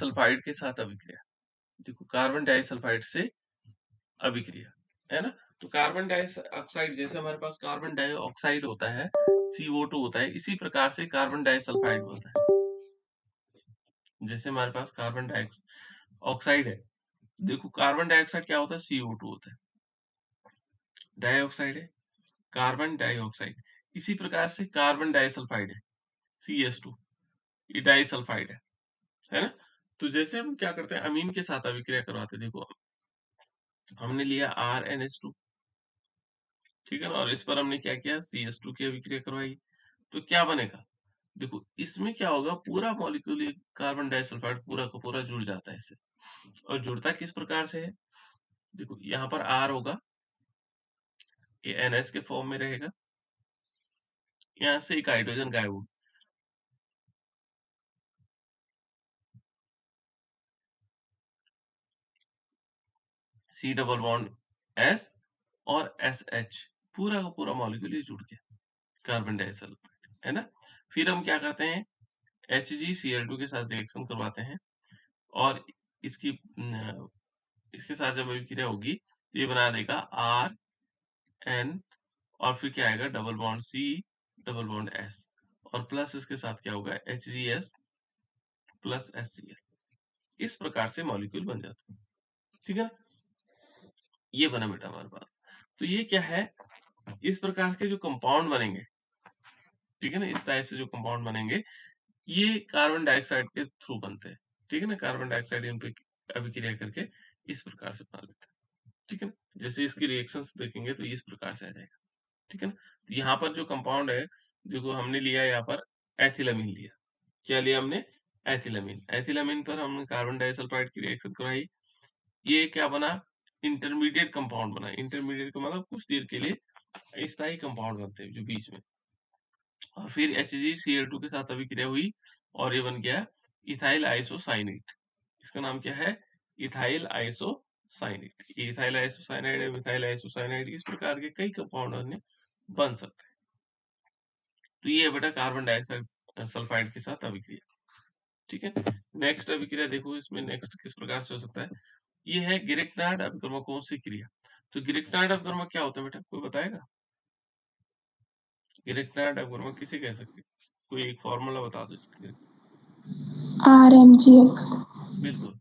Disulphide के साथ अभिक्रिया। देखो कार्बन डाइसल्फाइड से अभिक्रिया, है ना। तो कार्बन डाइऑक्साइड, जैसे हमारे पास कार्बन डाइऑक्साइड होता है, CO2 होता है, इसी प्रकार से कार्बन डाइसल्फाइड होता है। जैसे हमारे पास कार्बन डाइऑक्साइड है, देखो कार्बन डाइऑक्साइड क्या होता है, CO2 होता है, डाइऑक्साइड है, कार्बन डाइऑक्साइड। इसी प्रकार से कार्बन डाइसल्फाइड है, CS2, ये डाइसल्फाइड है ना। तो जैसे हम क्या करते हैं, अमीन के साथ अभिक्रिया करवाते हैं। देखो हमने लिया RNH2, ठीक है ना, और इस पर हमने क्या किया, CS2 की अभिक्रिया करवाई। तो क्या बनेगा, देखो इसमें क्या होगा, पूरा मॉलिक्यूल कार्बन डाइसल्फाइड पूरा का पूरा जुड़ जाता है इससे। और जुड़ता किस प्रकार से है, देखो यहाँ पर R होगा, ये NH के फॉर्म में रहेगा, यहाँ से एक हाइड्रोजन गायब होगा, C डबल बॉन्ड S और SH, पूरा का पूरा मॉलिक्यूल ये जुड़ गया कार्बन डाइसल्फाइड, है ना। फिर हम क्या करते हैं, HgCl2 के साथ रिएक्शन करवाते हैं, और इसकी इसके साथ जब अभिक्रिया होगी तो ये बना देगा RN, और फिर क्या आएगा, double bond C double bond S, और प्लस इसके साथ क्या होगा, HgS प्लस HCl। इस प्रकार से मॉलिक्यूल बन जाता है, ठीक है ना। ये बना बेटा हमारे पास। तो ये क्या है, इस प्रकार के जो कंपाउंड बनेंगे, ठीक है ना, इस टाइप से जो कंपाउंड बनेंगे, ये कार्बन डाइऑक्साइड के थ्रू बनते हैं, ठीक है ना। कार्बन डाइऑक्साइड इन पे अभिक्रिया करके इस प्रकार से बना लेते हैं, ठीक है ना। जैसे इसकी रिएक्शंस देखेंगे तो इस प्रकार से आ जाएगा, ठीक है ना। तो यहाँ पर जो कंपाउंड है, देखो हमने लिया यहाँ पर एथिलमीन लिया, क्या लिया हमने, एथिलमीन। एथिलमीन पर हमने कार्बन डाइसल्फाइड की रिएक्शन करवाई, ये क्या बना, इंटरमीडिएट कंपाउंड बना। इंटरमीडिएट का मतलब कुछ देर के लिए स्थायी कंपाउंड बनते हैं जो बीच में, और फिर HgCl2 के साथ अभिक्रिया हुई और ये बन गया इथाइल आइसोसाइनेट। इसका नाम क्या है, इथाइल आइसोसाइनेट। ये इथाइल आइसोसाइनाइड है, मिथाइल आइसोसाइनाइड, इस प्रकार के कई कंपाउंड अन्य बन सकते हैं। तो ये है बेटा कार्बन डाइऑक्साइड सल्फाइड के साथ अभिक्रिया, ठीक है। नेक्स्ट अभिक्रिया देखो, इसमें नेक्स्ट किस प्रकार से हो सकता है, ये है गिरिकनार्ड अभिकर्मकों से क्रिया। तो गिरिकनार्ड अभिकर्मक क्या होता है बेटा, कोई बताएगा, गिरिकनार्ड अभिकर्मक किसे कह सकते हैं, कोई एक फॉर्मूला बता दो इसके लिए। RMGX। बिल्कुल।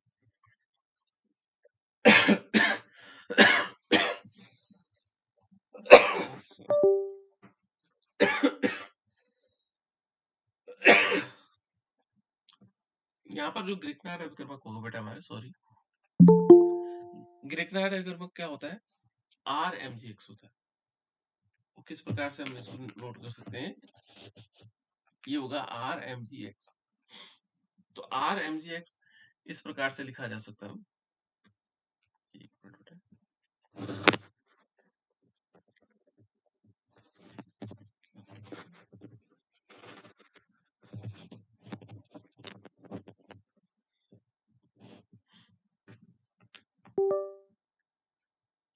यहाँ पर जो ग्रिकनार्ड अभिकर्मक होगा बेटा हमारे, सॉरी, ग्रिकनार्ड अभिकर्मक क्या होता है, RMGX होता है। वो किस प्रकार से हम इसको नोट कर सकते हैं, ये होगा RMGX। तो RMGX इस प्रकार से लिखा जा सकता है, एक मिनट बेटा,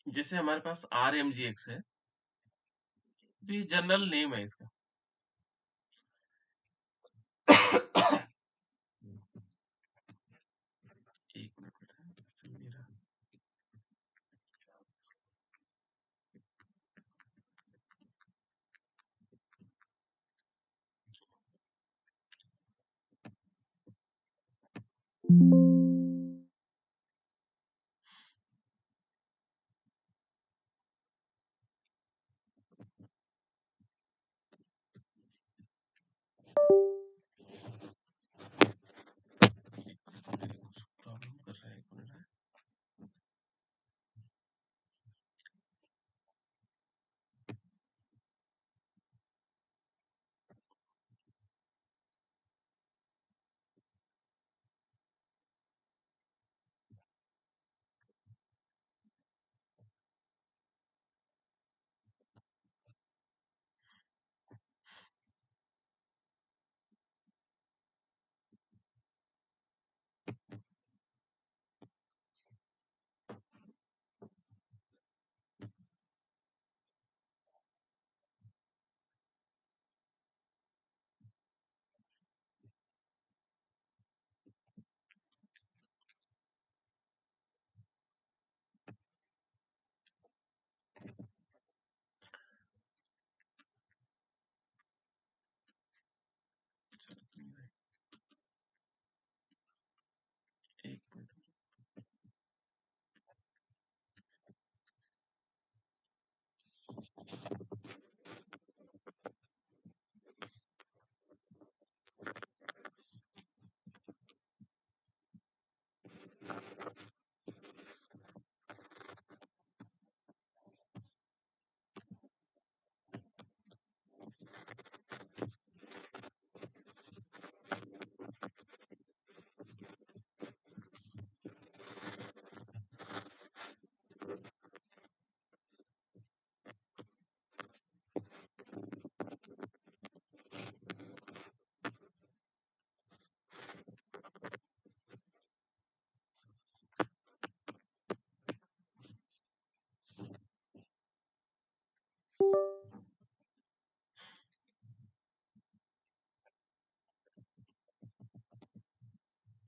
जैसे हमारे पास RMGX है, तो ये जनरल नेम है इसका। एक मिनट बेटा, चल नहीं रहा। प्रॉब्लम कर रहा है, एक मिनट है।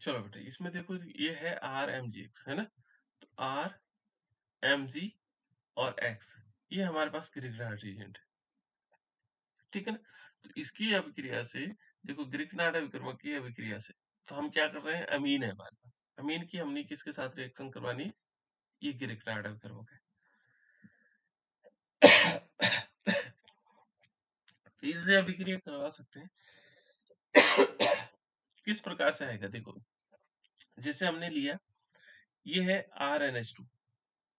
चलो बेटा, इसमें देखो ये है आर एम जी एक्स, है ना। तो आर एम जी और एक्स, ये हमारे पास ग्रिग्नार्ड रीजेंट है, ठीक है ना। तो इसकी अभिक्रिया से देखो, ग्रिग्नार्ड अभिकर्मक की अभिक्रिया से, तो हम क्या कर रहे हैं, अमीन है हमारे पास, अमीन की हमने किसके साथ रिएक्शन करवानी है, ये ग्रिग्नार्ड अभिकर्मक है। इससे अभिक्रिया करवा सकते हैं। किस प्रकार से आएगा, देखो जैसे हमने लिया, ये है आर एन एच टू,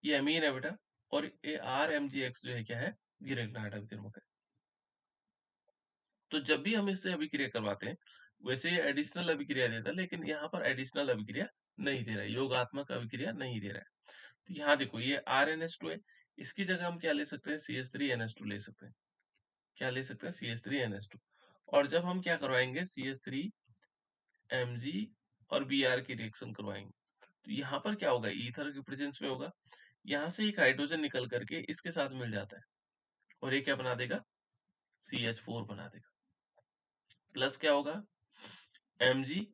ये अमीन है बेटा, और ये आर एम जी एक्स जो है क्या है, ग्रिग्नार्ड अभिकर्मक है। तो जब भी हम इससे अभिक्रिया करवाते हैं, वैसे ये एडिशनल अभिक्रिया देता है, लेकिन यहाँ पर एडिशनल अभिक्रिया नहीं दे रहा है, योगात्मक अभिक्रिया नहीं दे रहा है। तो यहाँ देखो, ये आर एन एच टू है, इसकी जगह हम क्या ले सकते हैं, C H three N H two ले सकते हैं। क्या ले सकते हैं, C H three N H two. और जब हम क्या करवाएंगे, C H three M G और बी आर की रिएक्शन करवाएंगे, तो यहाँ पर क्या होगा, ईथर के प्रेजेंस में होगा, यहाँ से एक हाइड्रोजन निकल करके इसके साथ मिल जाता है, और ये क्या बना देगा, CH4 बना देगा। प्लस क्या होगा, Mg,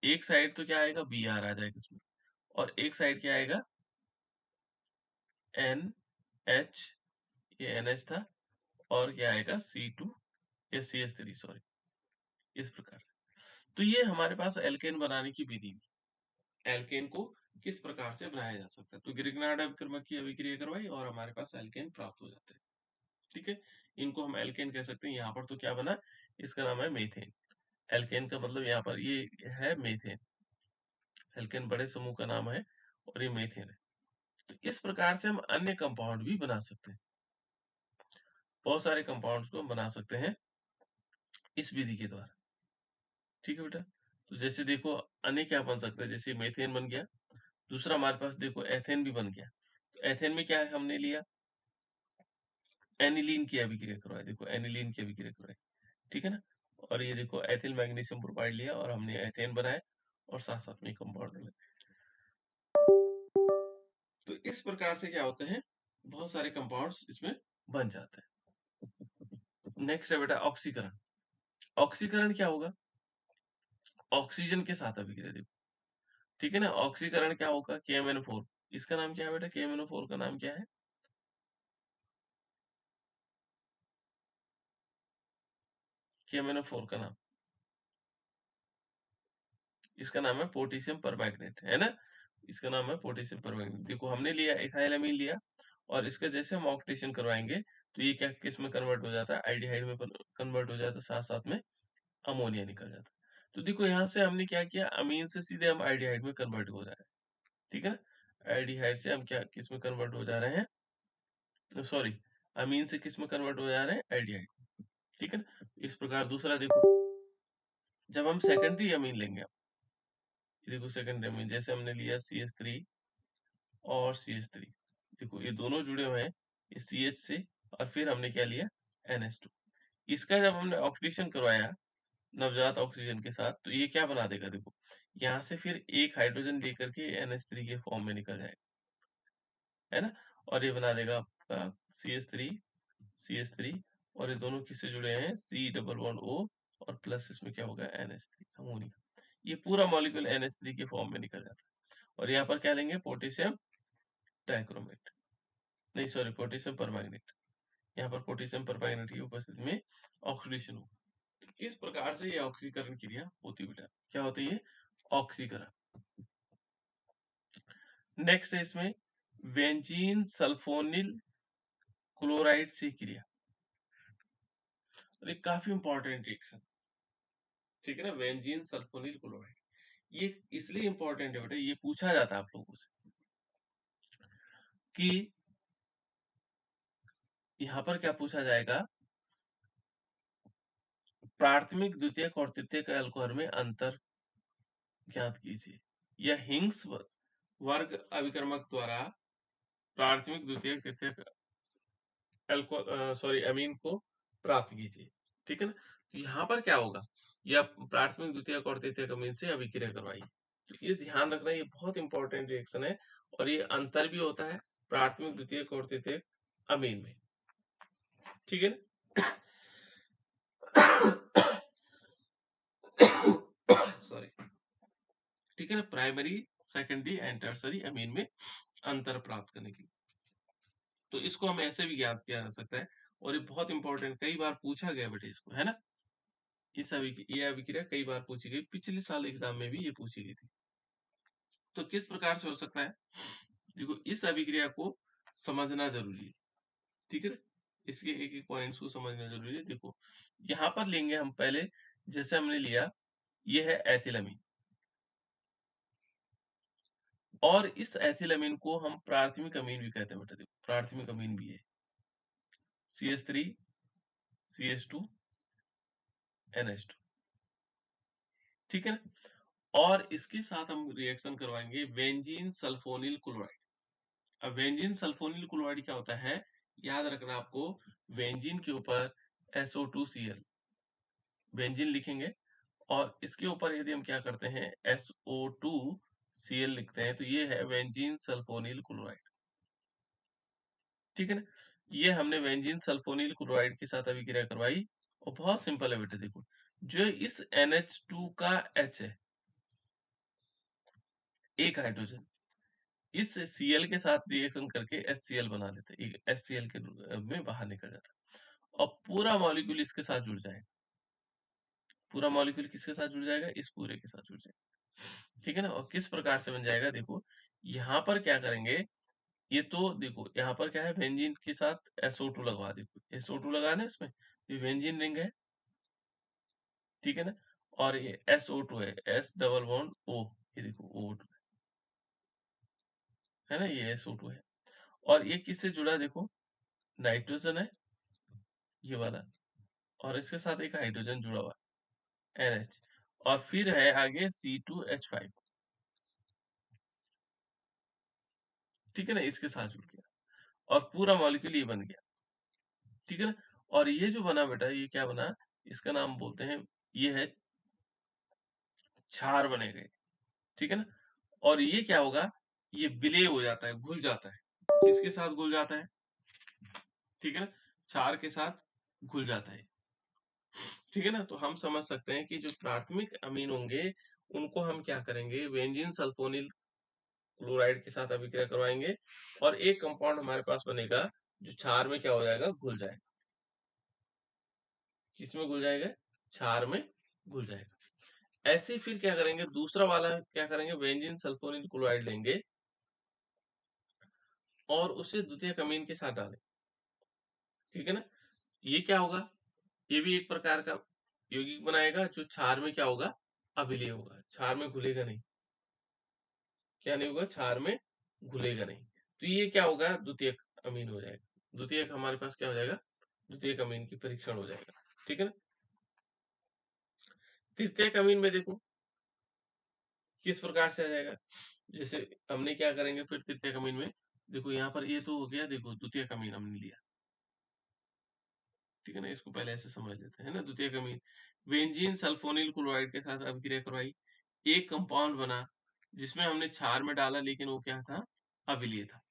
एक साइड तो क्या आएगा, Br आ जाएगा इसमें, और एक साइड क्या आएगा, NH, ये NH था, और क्या आएगा, C2, ये CH3, सॉरी, इस प्रकार से। तो ये हमारे पास एल्केन बनाने की विधि, एल्केन को किस प्रकार से बनाया जा सकता है। तो ग्रिग्नार्ड अभिकर्मक की अभिक्रिया करवाई और हमारे पास एल्केन प्राप्त हो जाते हैं, ठीक है। इनको हम एल्केन कह सकते हैं। यहाँ पर तो क्या बना, इसका नाम है मेथेन। एल्केन का मतलब यहाँ पर ये है मेथेन, एल्केन बड़े समूह का नाम है, और ये मेथेन है। तो इस प्रकार से हम अन्य कंपाउंड भी बना सकते हैं, बहुत सारे कंपाउंड्स को हम बना सकते हैं इस विधि के द्वारा, ठीक है बेटा। तो जैसे देखो, अन्य क्या बन सकता है, जैसे मेथेन बन गया, दूसरा हमारे पास देखो एथेन भी बन गया। तो एथेन में क्या है, हमने लिया एनिलीन की अभिक्रिया करवाई, देखो एनिलीन की अभिक्रिया करवाई, ठीक है ना। और ये देखो एथिल मैग्नीशियम ब्रोमाइड लिया और हमने एथेन बनाया, और साथ साथ में कंपाउंड बनाया। तो इस प्रकार से क्या होते हैं, बहुत सारे कंपाउंड्स इसमें बन जाते हैं। नेक्स्ट है बेटा ऑक्सीकरण। ऑक्सीकरण क्या होगा, ऑक्सीजन के साथ अभिक्रिया, देखो ठीक है ना। ऑक्सीकरण क्या होगा, KMnO4, इसका नाम क्या है बेटा, KMnO4 का नाम क्या है, KMnO4 का नाम, इसका नाम है पोटेशियम परमैंगनेट, है ना। इसका नाम है पोटेशियम परमैंगनेट। देखो हमने लिया इथाइलअमीन लिया, और इसका जैसे हम ऑक्सीडेशन करवाएंगे, तो ये क्या किस में कन्वर्ट हो जाता है, आल्डिहाइड में कन्वर्ट हो जाता है, साथ साथ में अमोनिया निकल जाता है। तो देखो यहाँ से हमने क्या किया, अमीन से सीधे हम आल्डिहाइड में कन्वर्ट हो जा रहे हैं, ठीक है ना। आल्डिहाइड से हम क्या किस में कन्वर्ट हो जा रहे हैं, सॉरी, अमीन से किस में कन्वर्ट हो जा रहे हैं, एल्डिहाइड, ठीक है ना। इस प्रकार दूसरा देखो, जब हम सेकेंडरी अमीन लेंगे, ये देखो सेकेंडरी अमीन, जैसे हमने लिया CH3 और CH3, देखो ये दोनों जुड़े हुए हैं इस CH से, और फिर हमने क्या लिया, NH2। इसका जब हमने ऑक्सीडेशन करवाया नवजात ऑक्सीजन के साथ, तो ये क्या बना देगा, देखो यहाँ से फिर एक हाइड्रोजन लेकर के NH3 के फॉर्म में निकल जाएगा, है ना। और ये बना देगा आपका CH3, और ये दोनों किससे जुड़े हैं, C डबल बॉन्ड O, और प्लस इसमें क्या होगा, NH3, अमोनिया। ये पूरा मॉलिक्यूल NH3 के फॉर्म में निकल जाता है। और यहाँ पर क्या लेंगे, पोटेशियम ट्राइक्रोमेट, नहीं सॉरी, पोटेशियम परमैंगनेट। यहाँ पर पोटेशियम परमैंगनेट की उपस्थिति में ऑक्सीडेशन हो। इस प्रकार से ये ऑक्सीकरण क्रिया होती है बेटा। क्या होती है, ऑक्सीकरण। नेक्स्ट है इसमें बेंजीन सल्फोनिल क्लोराइड से क्रिया, और ये काफी इंपॉर्टेंट रिएक्शन, ठीक है ना, बेंजीन सल्फोनिल क्लोराइड। ये इसलिए इंपॉर्टेंट है बेटा, ये पूछा जाता है आप लोगों से कि यहाँ पर क्या पूछा जाएगा, प्राथमिक द्वितीयक और तृतीयक अल्कोहल में अंतर ज्ञात कीजिए, या हिंग्स वर्ग अभिकर्मक द्वारा प्राथमिक द्वितीयक तृतीयक अमीन को प्राप्त कीजिए, ठीक है ना। तो यहाँ पर क्या होगा, या प्राथमिक द्वितीयक और तृतीयक अमीन से अभिक्रिया करवाइए। तो ये ध्यान रखना, ये बहुत इंपॉर्टेंट रिएक्शन है, और ये अंतर भी होता है प्राथमिक द्वितीयक और तृतीयक अमीन में, ठीक है ना। सॉरी, ठीक है ना, प्राइमरी सेकेंडरी एंड टर्सरी अमीन में अंतर प्राप्त करने के लिए। तो इसको हम ऐसे भी ज्ञात किया जा सकता है, और ये बहुत इंपॉर्टेंट, कई बार पूछा गया बेटे इसको, है ना। ये अभिक्रिया कई बार पूछी गई, पिछले साल एग्जाम में भी ये पूछी गई थी। तो किस प्रकार से हो सकता है, देखो इस अभिक्रिया को समझना जरूरी है, ठीक है ना, इसके एक एक पॉइंट्स को समझना जरूरी है। देखो यहाँ पर लेंगे हम पहले, जैसे हमने लिया, ये है एथिलअमीन, और इस एथिलअमीन को हम प्राथमिक अमीन भी कहते हैं बेटा, देखो प्राथमिक अमीन भी है, CH3 CH2 NH2, ठीक है ना। और इसके साथ हम रिएक्शन करवाएंगे बेंजीन सल्फोनिल क्लोराइड। अब बेंजीन सल्फोनिल क्लोराइड क्या होता है, याद रखना आपको, बेंजीन के ऊपर SO2Cl बेंजीन लिखेंगे, और इसके ऊपर यदि हम क्या करते हैं SO2Cl लिखते हैं, तो ये है बेंजीन सल्फोनिल क्लोराइड, ठीक है ना। ये हमने बेंजीन सल्फोनिल क्लोराइड के साथ अभिक्रिया करवाई, और बहुत सिंपल है बेटे, देखो जो इस NH2 का H है, एक हाइड्रोजन, इस Cl के साथ रिएक्शन करके HCl बना लेते हैं, HCl के में बाहर निकल जाता है, और पूरा मॉलिक्यूल इसके साथ जुड़ जाएगा, पूरा मॉलिक्यूल किसके साथ जुड़ जाएगा, इस पूरे के साथ जुड़ जाएगा, ठीक है ना। और किस प्रकार से बन जाएगा, देखो यहाँ पर क्या करेंगे, ये तो देखो यहाँ पर क्या है, बेंजीन के साथ SO2 लगवा, देखो SO2 लगाना है इसमें, ये बेंजीन रिंग है, ठीक है ना, और ये SO2 है, S डबल बॉन्ड O, ये देखो O2 है ना, ये SO2 है, और ये किससे जुड़ा है, देखो नाइट्रोजन है ये वाला, और इसके साथ एक हाइड्रोजन जुड़ा हुआ है NH, और फिर है आगे C2H5, ठीक है ना, इसके साथ जुड़ गया, और पूरा मॉलिक्यूल ये बन गया, ठीक है ना। और ये जो बना बेटा, ये क्या बना, इसका नाम बोलते हैं, ये है क्षार बने गए, ठीक है ना। और ये क्या होगा, ये विलय हो जाता है, घुल जाता है, किसके साथ घुल जाता है, ठीक है ना, क्षार के साथ घुल जाता है, ठीक है ना। तो हम समझ सकते हैं कि जो प्राथमिक अमीन होंगे, उनको हम क्या करेंगे, बेंजीन सल्फोनिल क्लोराइड के साथ अभिक्रिया करवाएंगे, और एक कंपाउंड हमारे पास बनेगा जो क्षार में क्या हो जाएगा, घुल जाएगा, किसमें घुल जाएगा, क्षार में घुल जाएगा। ऐसे ही फिर क्या करेंगे, दूसरा वाला क्या करेंगे, बेंजीन सल्फोनिल क्लोराइड लेंगे, और उसे द्वितीयक अमीन के साथ डालें, ठीक है ना। ये क्या होगा, ये भी एक प्रकार का यौगिक बनाएगा, जो क्षार में क्या होगा, अभिलय होगा, क्षार में घुलेगा नहीं, क्या नहीं होगा, क्षार में घुलेगा नहीं। तो ये क्या होगा, द्वितीयक अमीन हो जाएगा, द्वितीयक हमारे पास क्या हो जाएगा, द्वितीयक अमीन की परीक्षण हो जाएगा, ठीक है ना। तृतीयक अमीन में देखो किस प्रकार से आ जाएगा, जैसे हमने क्या करेंगे फिर तृतीयक अमीन में, देखो यहाँ पर ये तो हो गया, देखो द्वितीयक अमीन हमने लिया, ठीक है ना, इसको पहले ऐसे समझ लेते हैं ना। द्वितीयक अमीन, बेंजीन सल्फोनिल क्लोराइड के साथ अभिक्रिया करवाई, एक कंपाउंड बना, जिसमें हमने क्षार में डाला, लेकिन वो क्या था, अभिलय था,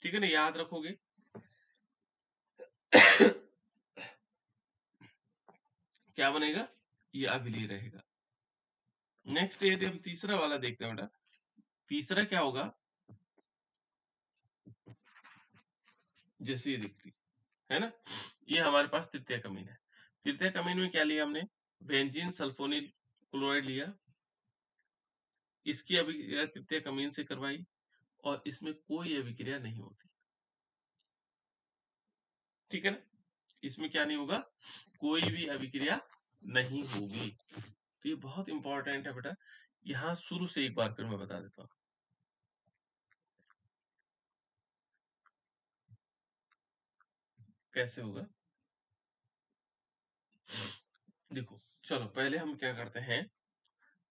ठीक है ना, याद रखोगे। क्या बनेगा, ये अभिलय रहेगा। नेक्स्ट यदि हम तीसरा वाला देखते हैं बेटा, तीसरा क्या होगा, जैसे ये दिखती है ना, ये हमारे पास तृतीयक अमीन है। तृतीयक अमीन में क्या लिया हमने, बेंजीन सल्फोनिल क्लोराइड लिया, इसकी अभिक्रिया तृतीयक अमीन से करवाई, और इसमें कोई अभिक्रिया नहीं होती, ठीक है ना, इसमें क्या नहीं होगा, कोई भी अभिक्रिया नहीं होगी। तो ये बहुत इंपॉर्टेंट है बेटा, यहाँ शुरू से एक बार फिर मैं बता देता हूँ कैसे होगा। देखो चलो पहले हम क्या करते हैं,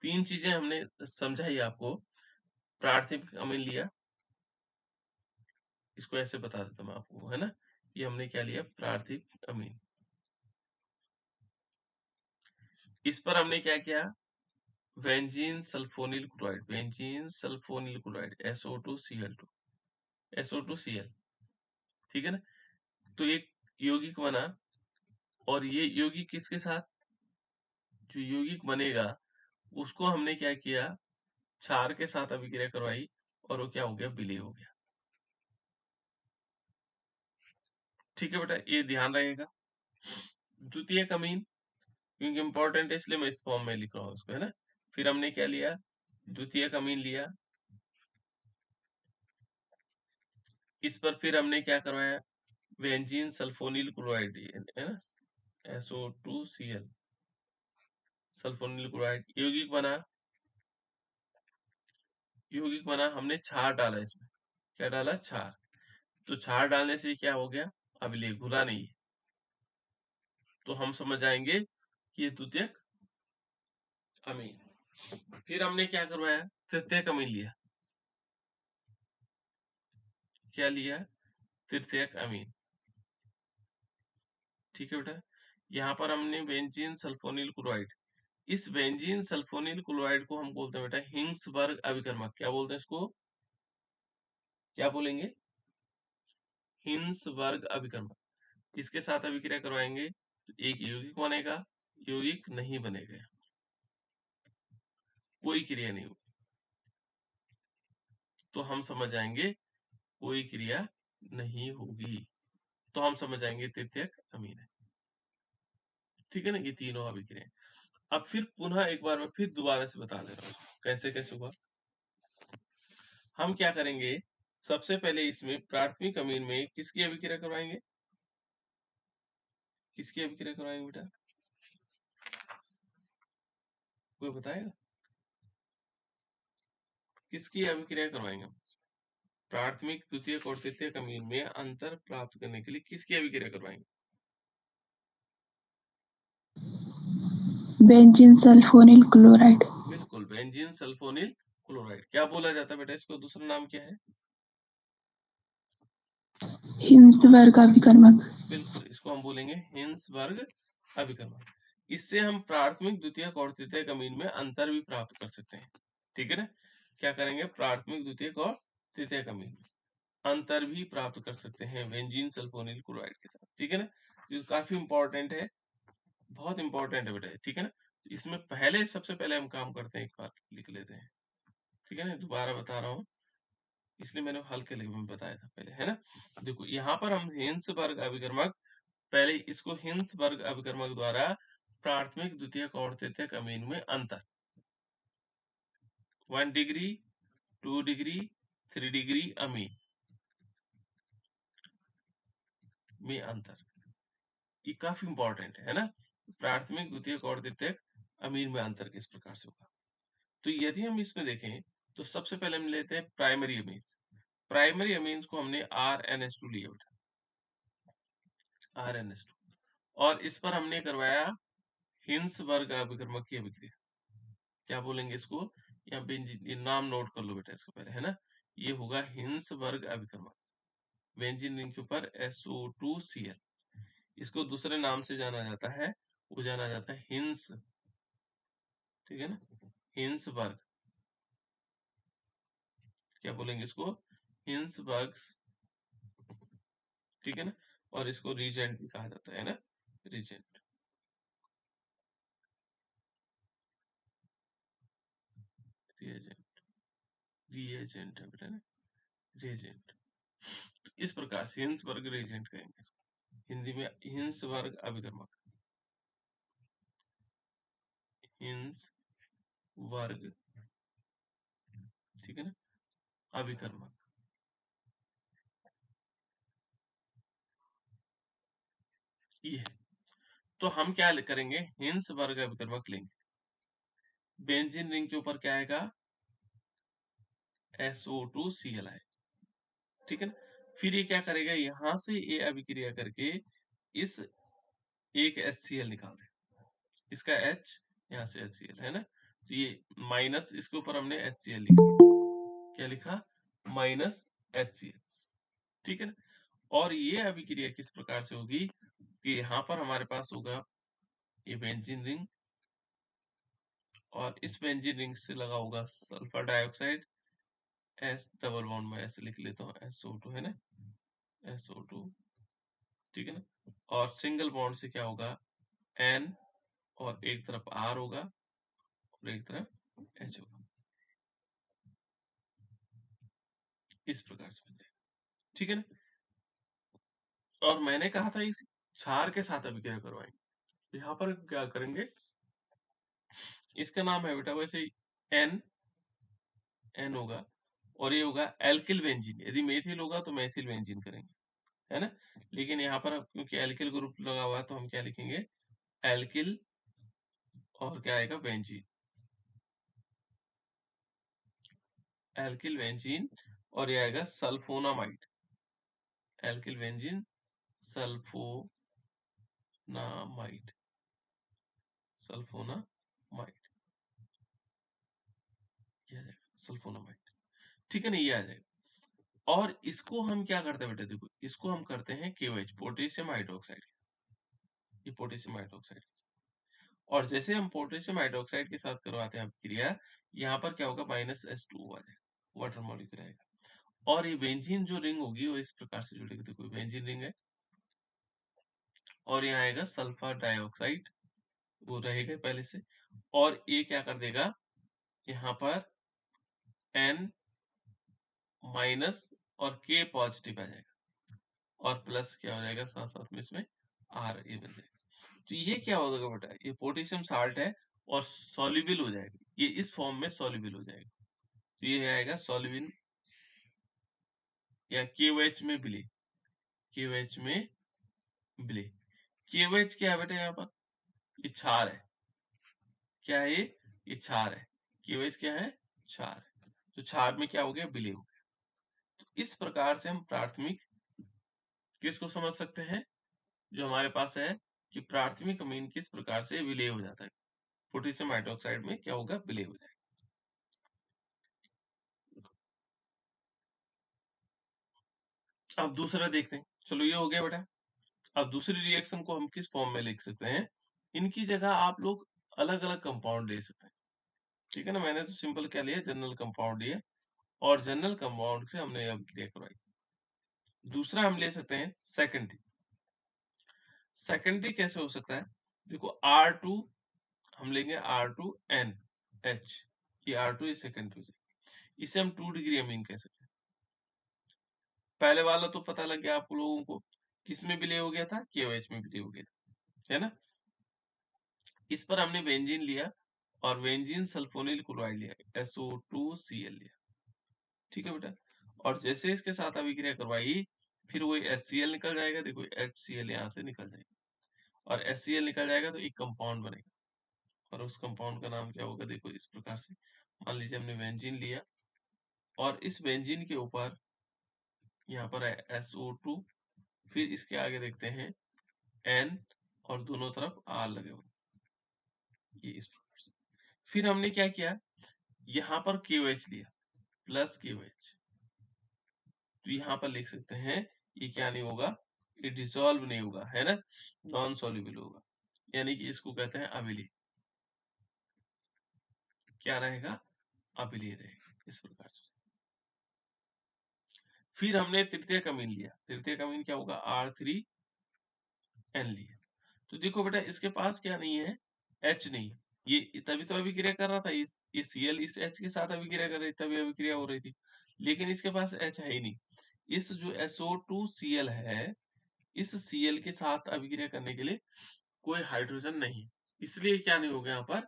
तीन चीजें हमने समझाई आपको। प्राथमिक अमीन लिया, इसको ऐसे बता देता हूँ मैं आपको, है ना, ये हमने क्या लिया, प्राथमिक अमीन। इस पर हमने क्या किया, benzene sulphonyl chloride, benzene sulphonyl chloride SO2Cl2, SO2Cl, ठीक है ना। तो एक यौगिक बना, और ये यौगिक किसके साथ, जो यौगिक बनेगा उसको हमने क्या किया, क्षार के साथ अभिक्रिया करवाई, और वो क्या हो गया, विलय हो गया। ठीक है बेटा, ये ध्यान रहेगा। द्वितीयक अमीन, क्योंकि इंपॉर्टेंट है इसलिए मैं इस फॉर्म में लिख रहा हूँ उसको, है ना। फिर हमने क्या लिया, द्वितीयक अमीन लिया, इस पर फिर हमने क्या करवाया, बेंजीन सल्फोनिल क्लोराइड, है ना, SO2Cl, सल्फोनिल क्लोराइड यौगिक बना, यौगिक बना, हमने क्षार डाला इसमें, क्या डाला, क्षार। तो क्षार डालने से क्या हो गया, अभिलेख घुला नहीं है, तो हम समझ जाएंगे कि ये द्वितीयक अमीन। फिर हमने क्या करवाया, तृतीयक अमीन लिया, क्या लिया, तृतीयक अमीन। ठीक है बेटा, यहाँ पर हमने बेंजीन सल्फोनिल क्लोराइड, इस बेंजीन सल्फोनिल क्लोराइड को हम बोलते हैं बेटा हिंसबर्ग अभिकर्मक। क्या बोलते हैं इसको, क्या बोलेंगे, हिंसबर्ग अभिकर्मक। इसके साथ अभिक्रिया करवाएंगे तो एक यौगिक बनेगा, यौगिक नहीं बनेगा, कोई क्रिया नहीं होगी, तो हम समझ जाएंगे कोई क्रिया नहीं होगी, तो हम समझ जाएंगे तृतीयक अमीन है। ठीक है ना, ये तीनों अभिक्रिया। अब फिर पुनः एक बार मैं फिर दोबारा से बता दे रहा हूँ कैसे कैसे हुआ। हम क्या करेंगे, सबसे पहले इसमें प्राथमिक अमीन में किसकी अभिक्रिया करवाएंगे, किसकी अभिक्रिया करवाएंगे बेटा, कोई बताएगा, किसकी अभिक्रिया करवाएंगे, प्राथमिक द्वितीयक और तृतीयक अमीन में अंतर प्राप्त करने के लिए किसकी अभिक्रिया करवाएंगे, बेंजीन सल्फोनिल क्लोराइड। बिल्कुल, बेंजीन सल्फोनिल क्लोराइड। क्या बोला जाता है बेटा इसको, दूसरा नाम क्या है, हिंसबर्ग अभिकर्मक। बिल्कुल, इसको हम बोलेंगे हिंसबर्ग अभिकर्मक। इससे हम प्राथमिक द्वितीयक और तृतीयक अमीन में अंतर भी प्राप्त कर सकते हैं। ठीक है ना, क्या करेंगे, प्राथमिक द्वितीयक और तृतीयक अमीन में अंतर भी प्राप्त कर सकते हैं बेंजीन सल्फोनिल क्लोराइड के साथ। ठीक है ना, जो काफी इंपॉर्टेंट है, बहुत इंपॉर्टेंट है बेटा, ठीक है ना। तो इसमें पहले सबसे पहले हम काम करते हैं, एक बात लिख लेते हैं, ठीक है ना, दोबारा बता रहा हूँ, इसलिए मैंने हल्के लेवल में बताया था पहले, है ना। देखो यहाँ पर हम हिंसबर्ग अभिकर्मक, पहले इसको हिंसबर्ग अभिकर्मक द्वारा प्राथमिक द्वितीयक और तृतीयक अमीन में अंतर, 1 डिग्री, 2 डिग्री, 3 डिग्री अमीन में अंतर, ये काफी इंपॉर्टेंट है ना। प्राथमिक द्वितीयक और तृतीयक अमीन में अंतर किस प्रकार से होगा। तो यदि हम इसमें देखें तो सबसे पहले हम लेते हैं प्राइमरी अमीन्स। प्राइमरी अमीन्स को हमने RnH2 लिया बेटा, RnH2, और इस पर हमने करवाया हिंसबर्ग अभिकर्मक की अभिक्रिया। क्या बोलेंगे इसको, यहाँ पे ये नाम नोट कर लो बेटा इसको पहले, है ना, ये होगा हिंसबर्ग अभिकर्मक। बेंजीन रिंग के ऊपर SO2Cl, इसको दूसरे नाम से जाना जाता है, वो जाना जाता है हिंस, ठीक है ना, हिंसबर्ग, क्या बोलेंगे इसको, हिंसबर्ग्स, ठीक है ना। और इसको रीजेंट भी कहा जाता है ना, रीजेंट, रिएजेंट, रिएजेंट है बेटा ना, रिएजेंट। तो इस प्रकार से हिंसबर्ग रिएजेंट कहेंगे, हिंदी में हिंसबर्ग अभिकर्मक, हिंसवर्ग, ठीक है ना, अभिकर्मक। ये तो हम क्या करेंगे, हिंसबर्ग अभिकर्मक लेंगे। बेंजीन रिंग के ऊपर क्या आएगा, SO2Cl आएगा, ठीक है ना। फिर ये क्या करेगा, यहां से ये अभिक्रिया करके इस एक HCl निकाल दे, इसका H यहाँ से HCl है ना, तो ये माइनस, इसके ऊपर हमने HCl लिख दिया, क्या लिखा, माइनस HCl, ठीक है ना। और ये अभिक्रिया किस प्रकार से होगी कि यहाँ पर हमारे पास होगा ये बेंजीन रिंग, और इस बेंजीन रिंग से लगा होगा sulphur dioxide, S double bond में ऐसे लिख लेता हूँ, SO2 है ना, SO2, ठीक है ना। और सिंगल बॉन्ड से क्या होगा, N, और एक तरफ R होगा और एक तरफ H होगा, इस प्रकार से बन जाएगा, ठीक है ना। और मैंने कहा था इस क्षार के साथ अभिक्रिया करवाएंगे, यहाँ पर क्या करेंगे, इसका नाम है बेटा वैसे ही N होगा, और ये होगा एल्किल बेंजीन। यदि मेथिल होगा तो मेथिल बेंजीन करेंगे, है ना। लेकिन यहाँ पर क्योंकि एल्किल ग्रुप लगा हुआ है तो हम क्या लिखेंगे, एल्किल, और क्या आएगा, बेंजीन, एल्किल बेंजीन, और ये आएगा sulphonamide, alkyl benzene sulphonamide, sulphonamide, ये आ जाएगा सल्फोनामाइड, ठीक है ना, ये आ जाएगा। और इसको हम क्या करते हैं बेटा, देखो इसको हम करते हैं KOH, पोटेशियम हाइड्रोक्साइड, ये पोटेशियम हाइड्रोक्साइड, और जैसे हम पोटेशियम हाइड्रोक्साइड के साथ करवाते हैं अभिक्रिया, यहाँ पर क्या होगा, -H2O आ जाएगा, वाटर मॉलिक्यूल आएगा, और ये बेंजीन जो रिंग होगी वो इस प्रकार से जुड़ेगी, देखो बेंजीन रिंग है, और यहाँ आएगा सल्फर डाइऑक्साइड, वो रहेगा पहले से, और ये क्या कर देगा, यहाँ पर N माइनस और K पॉजिटिव आ जाएगा, और प्लस क्या हो जाएगा साथ साथ में इसमें R, ये बन जाएगा। तो ये क्या होगा बेटा, ये पोटेशियम साल्ट है और सॉल्युबल हो जाएगा, ये इस फॉर्म में सॉल्युबल हो जाएगा, तो ये आएगा सॉल्युबल, या KOH में विलय, KOH में विलय। KOH क्या है बेटा, यहाँ पर ये क्षार है, क्या है ये क्षार है, KOH क्या है, क्षार है, तो क्षार में क्या हो गया, विलय हो गया। तो इस प्रकार से हम प्राथमिक किसको समझ सकते हैं, जो हमारे पास है कि प्राथमिक अमीन किस प्रकार से विलय हो जाता है, पोटेशियम हाइड्रोक्साइड में क्या होगा, विलय हो जाएगा। अब दूसरा देखते हैं, चलो ये हो गया बेटा। अब दूसरी रिएक्शन को हम किस फॉर्म में लिख सकते हैं, इनकी जगह आप लोग अलग अलग कंपाउंड ले सकते हैं, ठीक है ना। मैंने तो सिंपल क्या लिया, जनरल कंपाउंड लिया, और जनरल कंपाउंड से हमने अभिक्रिया करवाई। दूसरा हम ले सकते हैं सेकेंडरी। सेकेंडरी कैसे हो सकता है, देखो R2 हम लेंगे, R2NH, ये R2 सेकेंडरी हो जाएगी, इसे हम 2 डिग्री अमीन कह सकते हैं। पहले वाला तो पता लग गया आप लोगों को, किस में विलय हो गया था, KOH में विलय हो गया था, है ना। इस पर हमने बेंजीन लिया, और बेंजीन सल्फोनिल क्लोराइड लिया, SO2Cl लिया, ठीक है बेटा। और जैसे इसके साथ अभिक्रिया करवाई, फिर वो HCl निकल जाएगा, देखो HCl यहाँ से निकल जाएगा, और HCl निकल जाएगा तो एक कंपाउंड बनेगा, और उस कंपाउंड का नाम क्या होगा, देखो इस प्रकार से, मान लीजिए हमने बेंजीन लिया, और इस बेंजीन के ऊपर यहाँ पर है SO2, फिर इसके आगे देखते हैं N, और दोनों तरफ R लगे हुए, ये इस प्रकार से। फिर हमने क्या किया, यहाँ पर KOH लिया, प्लस KOH, तो यहाँ पर लिख सकते हैं ये क्या नहीं होगा, ये डिसॉल्व नहीं होगा, है ना, नॉन सॉल्युबल होगा, यानी कि इसको कहते हैं अविलय, क्या रहेगा, अविलय रहेगा, इस प्रकार से। फिर हमने तृतीयक अमीन लिया, तृतीयक अमीन क्या होगा, R3N लिया, तो देखो बेटा इसके पास क्या नहीं है, H नहीं है, ये तभी तो अभिक्रिया कर रहा था, ये Cl इस H के साथ अभिक्रिया कर रही थी, तभी अभिक्रिया हो रही थी, लेकिन इसके पास H है ही नहीं। इस जो SO2Cl है, इस Cl के साथ अभिक्रिया करने के लिए कोई हाइड्रोजन नहीं, इसलिए क्या नहीं होगा, यहाँ पर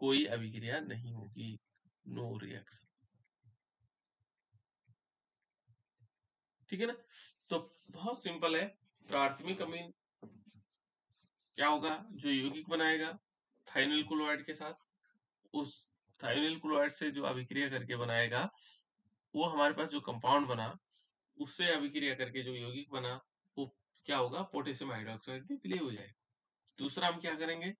कोई अभिक्रिया नहीं होगी, नो रिएक्शन, ठीक है ना। तो बहुत सिंपल है, प्राथमिक अमीन क्या होगा, जो यौगिक बनाएगा थाइनिल क्लोराइड के साथ, उस थाइनिल क्लोराइड से जो अभिक्रिया करके बनाएगा, वो हमारे पास जो कंपाउंड बना, उससे अभिक्रिया करके जो यौगिक बना, वो क्या होगा, पोटेशियम हाइड्रोक्साइड में विलय हो जाएगा। दूसरा हम क्या करेंगे,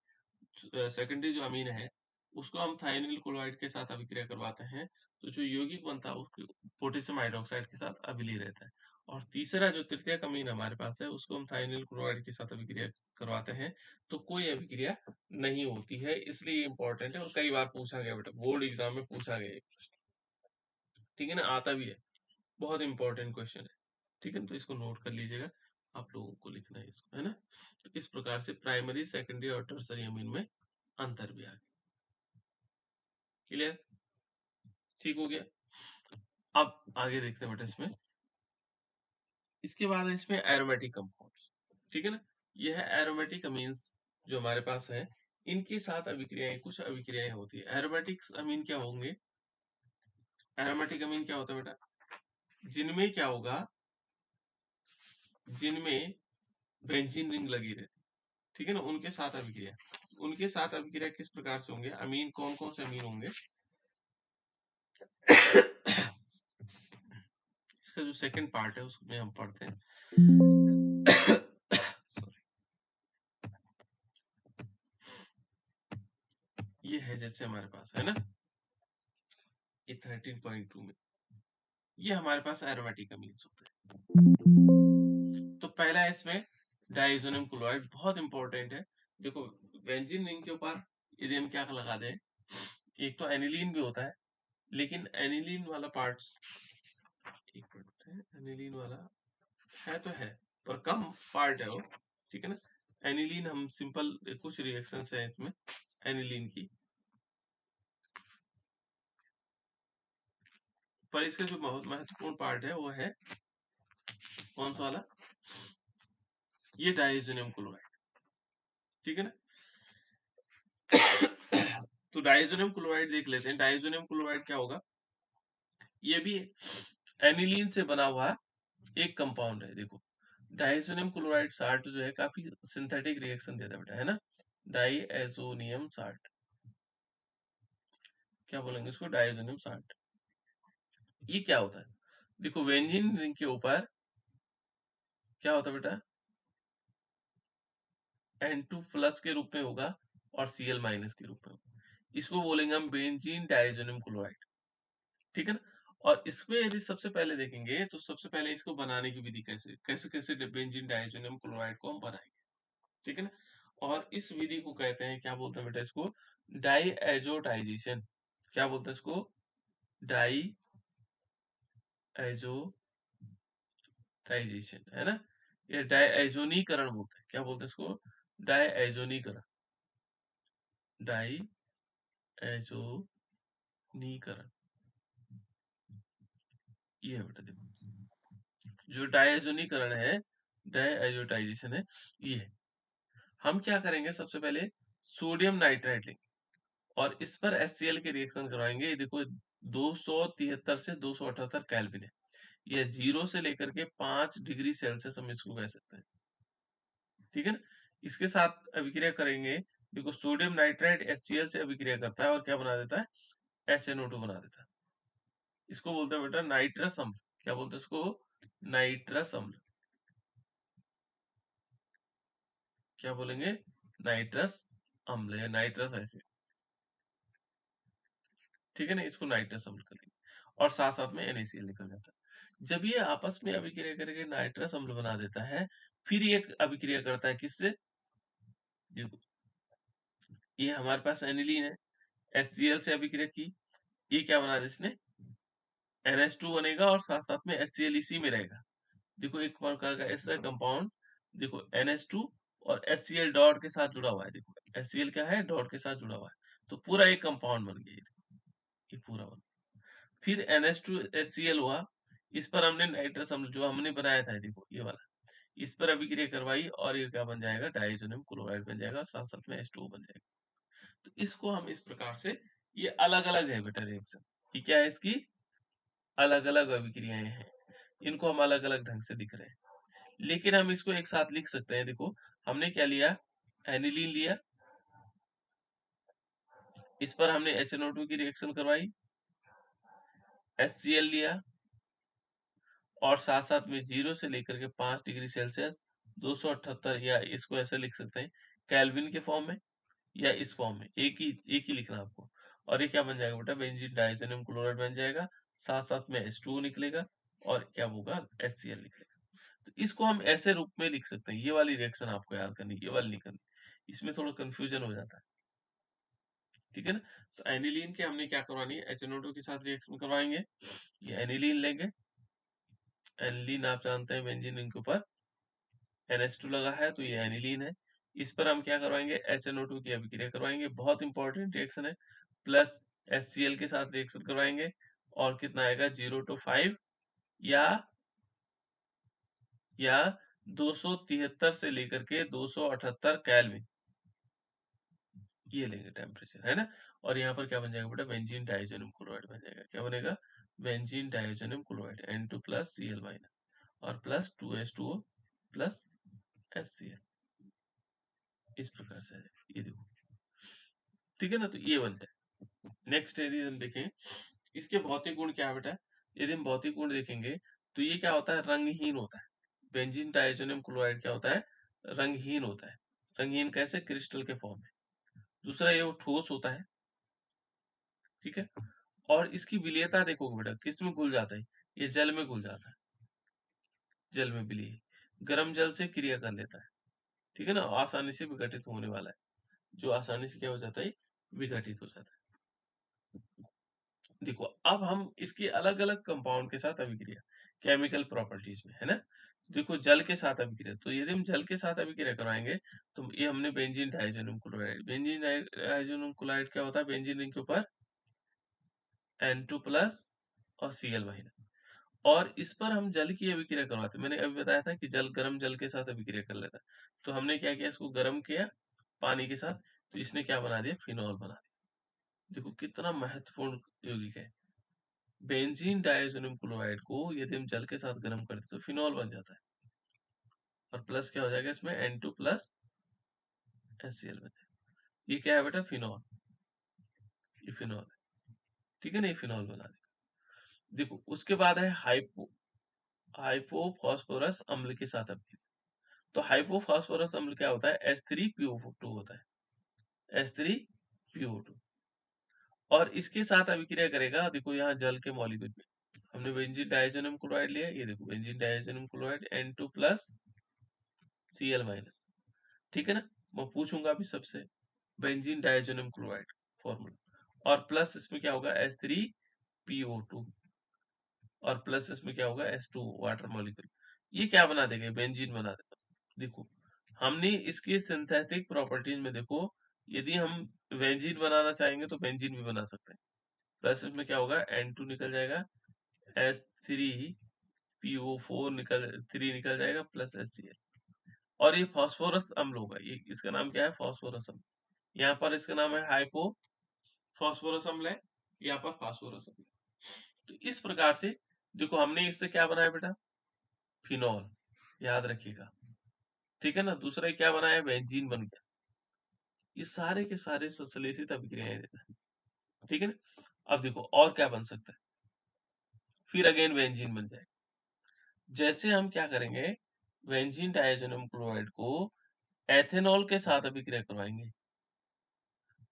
सेकेंडरी जो अमीन है उसको हम थाइनिल क्लोराइड के साथ अभिक्रिया करवाते हैं, तो जो यौगिक बनता है उसको पोटेशियम हाइड्रोक्साइड के साथ अभिलय रहता है। और तीसरा जो तृतीयक अमीन हमारे पास है उसको हम थाइनिल क्लोराइड के साथ अभिक्रिया करवाते हैं, तो कोई अभिक्रिया नहीं होती है। इसलिए इंपॉर्टेंट है और कई बार पूछा गया बेटा, बोर्ड एग्जाम में पूछा गया ये प्रश्न, ठीक है ना, आता भी है, बहुत इंपॉर्टेंट क्वेश्चन है, ठीक है। तो इसको नोट कर लीजिएगा, आप लोगों को लिखना है इसको, है ना। तो इस प्रकार से प्राइमरी, सेकेंडरी और टर्सरी अमीन में अंतर भी आ गया। क्लियर, ठीक हो गया। अब आगे देखते हैं बेटा इसमें, इसके बाद है इसमें एरोमेटिक कंपाउंड्स, ठीक है ना। यह है एरोमेटिक अमीन्स जो हमारे पास है, इनके साथ अभिक्रियाएं, कुछ अभिक्रियाएं होती है। एरोमेटिक अमीन क्या होंगे, एरोमेटिक अमीन क्या होता है बेटा, जिनमें क्या होगा, जिनमें बेंजीन रिंग लगी रहती, ठीक है ना, उनके साथ अभिक्रिया, उनके साथ अभिक्रिया किस प्रकार से होंगे, अमीन कौन कौन से अमीन होंगे। इसका जो सेकंड पार्ट है उसमें हम पढ़ते हैं। ये है जैसे हमारे पास है ना, ये 13.2 में ये हमारे पास एरोमेटिक अमीन्स होते हैं। तो पहला है इसमें डाइज़ोनियम क्लोराइड, बहुत इंपॉर्टेंट है। देखो बेंजीन रिंग के ऊपर यदि हम क्या लगा दें, एक तो एनिलीन भी होता है, लेकिन एनिलीन वाला पार्ट्स, एक मिनट है, एनिलीन वाला है तो है पर कम पार्ट है वो, ठीक है ना। एनिलीन हम सिंपल कुछ रिएक्शंस है इसमें एनिलीन की, पर इसका जो बहुत महत्वपूर्ण पार्ट है वो है कौन सा वाला, ये डाइज़ोनियम क्लोराइड, ठीक है ना। तो डाइज़ोनियम क्लोराइड देख लेते हैं। डाइज़ोनियम क्लोराइड क्या होगा, ये भी एनिलीन से बना हुआ एक कंपाउंड है। देखो डाइज़ोनियम क्लोराइड साल्ट जो है काफी सिंथेटिक रिएक्शन देता है बेटा, है ना। डाइएजोनियम साल्ट, क्या बोलेंगे इसको, डाइएजोनियम साल्ट। ये क्या होता है, देखो बेंजीन रिंग के ऊपर क्या होता है बेटा, N2+ के रूप में होगा और Cl- के रूप में होगा। इसको बोलेंगे हम बेंजीन डाइएजोनियम क्लोराइड, ठीक है ना। और इसमें यदि सबसे पहले देखेंगे तो सबसे पहले इसको बनाने की विधि कैसे कैसे कैसे बेंजीन डाइएजोनियम क्लोराइड को हम बनाएंगे, ठीक है ना। और इस विधि को कहते हैं, क्या बोलते हैं बेटा इसको, डाइएजोटाइजेशन। क्या बोलते हैं इसको, डाइएजोटाइजेशन, है ना। ये डाइएजोनीकरण बोलते हैं, क्या बोलते हैं इसको, डाइएजोनीकरण, डाइएजोनीकरण। ये है बेटा, देखो जो डाइएजोनीकरण है, डाइएजोटाइजेशन है, ये है। हम क्या करेंगे, सबसे पहले सोडियम नाइट्राइट लेंगे और इस पर HCl के रिएक्शन करवाएंगे। ये देखो 273 से 278 केल्विन है, यह 0 से लेकर के 5 डिग्री सेल्सियस हम इसको कह सकते हैं, ठीक है ना। इसके साथ अभिक्रिया करेंगे, देखो सोडियम नाइट्राइट HCl से अभिक्रिया करता है और क्या बना देता है, HNO2 बना देता है। इसको बोलते हैं बेटा नाइट्रस अम्ल, क्या बोलते हैं इसको, नाइट्रस अम्ल, क्या बोलेंगे, नाइट्रस अम्ल या नाइट्रस एसिड, ठीक है ना। इसको नाइट्रस अम्ल कर लेंगे और साथ साथ में NaCl निकल जाता है। जब ये आपस में अभिक्रिया करके नाइट्रस अम्ल बना देता है, फिर ये अभिक्रिया करता है किससे, देखो ये हमारे पास एनिलीन है, HCl से अभिक्रिया की, ये क्या बना दे इसने, NH2 बनेगा और साथ साथ में HCl इसी में रहेगा। देखो एक प्रकार का ऐसा कंपाउंड, देखो NH2 और HCl डॉट के साथ जुड़ा हुआ है, देखो HCl क्या है, डॉट के साथ जुड़ा हुआ है, तो पूरा एक कंपाउंड बन गया, ये पूरा बन। फिर NH2 HCl हुआ, इस पर हमने नाइट्रस अम्ल जो हमने बनाया था, देखो ये वाला, इस पर अभिक्रिया करवाई और ये क्या बन जाएगा, डाइज़ोनियम क्लोराइड बन जाएगा, साथ साथ में H2O बन जाएगा। तो इसको हम इस प्रकार से, ये अलग अलग है बेटा रिएक्शन, ये क्या है, इसकी अलग अलग अभिक्रियाएं हैं, इनको हम अलग अलग ढंग से लिख रहे हैं, लेकिन हम इसको एक साथ लिख सकते हैं। देखो हमने क्या लिया, एनिलीन लिया, इस पर हमने HNO2 की रिएक्शन करवाई, HCl लिया और साथ साथ में 0 से लेकर के 5 डिग्री सेल्सियस 278, या इसको ऐसे लिख सकते हैं केल्विन के फॉर्म में या इस फॉर्म में, एक ही लिखना आपको। और ये क्या बन जाएगा बेटा, बेंजीन डाइसोनियम क्लोराइड बन जाएगा, साथ साथ में H2O निकलेगा और क्या होगा, HCl निकलेगा। तो इसको हम ऐसे रूप में लिख सकते हैं, ये वाली रिएक्शन आपको याद करनी, ये वाली नहीं करनी, इसमें थोड़ा कंफ्यूजन हो जाता है, ठीक है ना। तो एनिलीन के हमने क्या करवानी है, HNO2 के साथ रिएक्शन करवाएंगे, ये एनिलीन लेंगे, एनिलीन आप जानते हैं बेंजीन के ऊपर NH2 लगा है तो ये एनिलीन है, इस पर हम क्या करवाएंगे, HNO2 की अभिक्रिया करवाएंगे, बहुत इंपॉर्टेंट रिएक्शन है, प्लस HCl के साथ रिएक्शन करवाएंगे और कितना आएगा 0 to 5 या 273 से लेकर के 278 केल्विन, ये लेंगे टेम्परेचर, है ना। और यहाँ पर क्या बन जाएगा बेटा, बेंजीन डाइसोनियम क्लोराइड बन जाएगा, क्या बनेगा, benzene diazonium chloride N2 plus Cl minus और प्लस 2H2O प्लस HCl, इस प्रकार से ये देखो, ठीक है ना। तो ये बनता है। नेक्स्ट यदि हम देखें इसके भौतिक गुण क्या है बेटा, यदि हम भौतिक गुण देखेंगे तो ये क्या होता है, रंगहीन होता है। बेंजीन डाइसोनियम क्लोराइड क्या होता है, रंगहीन होता है। रंगहीन कैसे, क्रिस्टल के फॉर्म में। दूसरा ये ठोस होता है, ठीक है। और इसकी विलेयता देखोगे बेटा, किस में घुल जाता है, ये जल में घुल जाता है, जल में विलीय, गर्म जल से क्रिया कर लेता है, ठीक है ना, आसानी से विघटित होने वाला है, जो आसानी से क्या हो जाता है, विघटित हो जाता है। देखो अब हम इसकी अलग-अलग कंपाउंड के साथ अभिक्रिया, केमिकल प्रॉपर्टीज में, है ना। देखो जल के साथ अभिक्रिया, तो यदि हम जल के साथ अभिक्रिया करवाएंगे तो ये हमने benzene diazonium chloride, benzene diazonium chloride क्या होता है, बेंजीन रिंग के ऊपर N2 प्लस और Cl माइनस, और इस पर हम जल की अभिक्रिया करवाते हैं। मैंने अभी बताया था कि जल गर्म जल के साथ अभिक्रिया कर लेता है, तो हमने क्या किया, इसको गर्म किया पानी के साथ, तो इसने क्या बना दिया, फिनॉल बना दिया। देखो कितना महत्वपूर्ण यौगिक है। बेंजीन डाइसोनियम क्लोराइड को यदि हम जल के साथ गर्म करते तो फिनॉल बन जाता है, और प्लस क्या हो जाएगा इसमें, N2 प्लस HCl बन जाएगा। ये क्या है बेटा, फिनॉल, ये फिनॉल है, ठीक है ना, ये फिनॉल बना देगा। देखो उसके बाद है हाइपोफॉस्फोरस अम्ल के साथ अभिक्रिया। तो हाइपोफॉस्फोरस अम्ल क्या होता है, H3PO2 होता है, H3PO2, और इसके साथ अभिक्रिया करेगा, देखो यहाँ जल के मॉलिक्यूल में हमने बेंजीन डाइसोनियम क्लोराइड लिया, ये देखो benzene diazonium chloride N2 plus Cl minus, ठीक है ना। मैं पूछूंगा अभी सबसे, बेंजीन डाइसोनियम क्लोराइड फॉर्मूला, और प्लस इसमें क्या होगा, H3PO2, और प्लस इसमें क्या होगा, H2 वाटर मॉलिक्यूल, ये क्या बना देगा, बेंजीन बना देता। देखो हमने इसकी सिंथेटिक प्रॉपर्टीज में देखो, यदि हम बेंजीन बनाना चाहेंगे तो बेंजीन भी बना सकते हैं। प्लस इसमें क्या होगा, N2 निकल जाएगा, H3PO4 निकल जाएगा, प्लस HCl, और ये फास्फोरस अम्ल होगा, ये इसका नाम क्या है, फास्फोरस अम्ल। यहाँ पर इसका नाम है हाइपो फास्फोरस अम्ल है, यहाँ पर फास्फोरस अम्ल। तो इस प्रकार से देखो हमने इससे क्या बनाया बेटा, फिनॉल, याद रखिएगा, ठीक है ना। दूसरा ये क्या बनाया, बेंजीन बन गया। ये सारे के सारे संश्लेषित अभिक्रियाएं देता है, ठीक है ना। अब देखो और क्या बन सकता है, फिर अगेन बेंजीन बन जाएगा। जैसे हम क्या करेंगे, बेंजीन डाइसोनियम क्लोराइड को एथेनॉल के साथ अभिक्रिया करवाएंगे,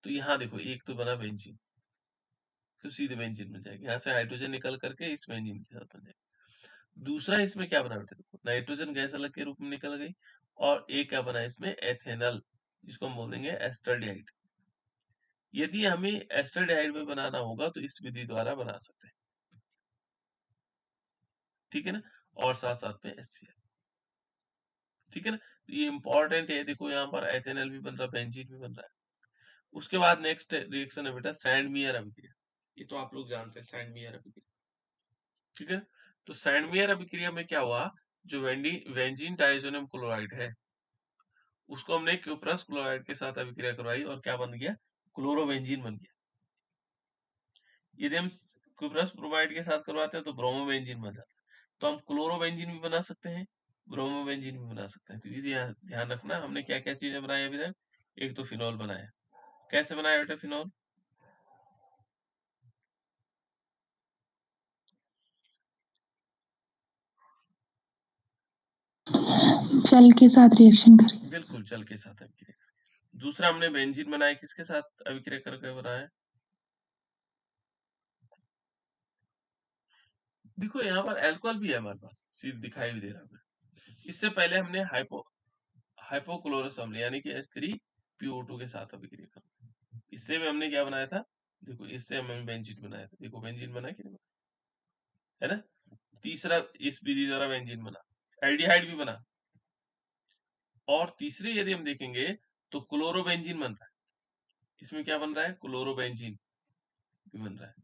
तो यहाँ देखो एक तो बना बेंजीन, तो सीधे बेंजीन बन जाएगा, यहाँ से हाइड्रोजन निकल करके इस बेंजीन के साथ बन जाएगा। दूसरा इसमें क्या बना बेटा, देखो नाइट्रोजन गैस अलग के रूप में निकल गई, और एक क्या बना इसमें, एथेनल, जिसको हम बोल देंगे एस्टरडाइड। यदि हमें एस्टरडाइड में बनाना होगा तो इस विधि द्वारा बना सकते हैं, ठीक है ना, और साथ साथ में HCl, ठीक है ना। तो ये इंपॉर्टेंट है, देखो यहाँ पर एथेनल भी बन रहा है, बेंजीन भी बन रहा है। उसके बाद नेक्स्ट रिएक्शन है बेटा सैंडमियर अभिक्रिया, ये तो आप लोग जानते हैं सैंडमियर अभिक्रिया, ठीक है। तो सैंडमियर अभिक्रिया में क्या हुआ, जो बेंजीन डाइसोनियम क्लोराइड है उसको हमने क्यूप्रस क्लोराइड के साथ अभिक्रिया करवाई, और क्या बन गया, क्लोरोबेंजीन बन गया। यदि हम क्यूप्रस ब्रोमाइड के साथ करवाते हैं तो ब्रोमोबेंजीन बन जाता है। तो हम क्लोरोबेंजीन भी बना सकते हैं, ब्रोमोबेंजीन भी बना सकते हैं। तो ये ध्यान रखना, हमने क्या क्या चीजें बनाई अभी तक। एक तो फिनॉल बनाया, कैसे बनाया बेटा फिनॉल? जल के साथ रिएक्शन करें। बिल्कुल, जल के साथ अभिक्रिया करके। दूसरा हमने बेंजीन बनाया, किसके साथ अभिक्रिया करके बनाया? देखो यहाँ पर अल्कोहल भी है हमारे पास, सीध दिखाई भी दे रहा है। इससे पहले हमने हाइपोक्लोरस अम्ल यानी कि H3PO2 के साथ अभिक्रिया कर, इससे भी हमने क्या बनाया था? देखो इससे हमने बेंजीन बनाया था। देखो बेंजीन बना कि नहीं बना, है ना? तीसरा इस विधि द्वारा बेंजीन बना, एल्डिहाइड भी बना। और तीसरे यदि हम देखेंगे तो क्लोरोबेंजीन बन रहा है। इसमें क्या बन रहा है? क्लोरोबेंजीन भी बन रहा है।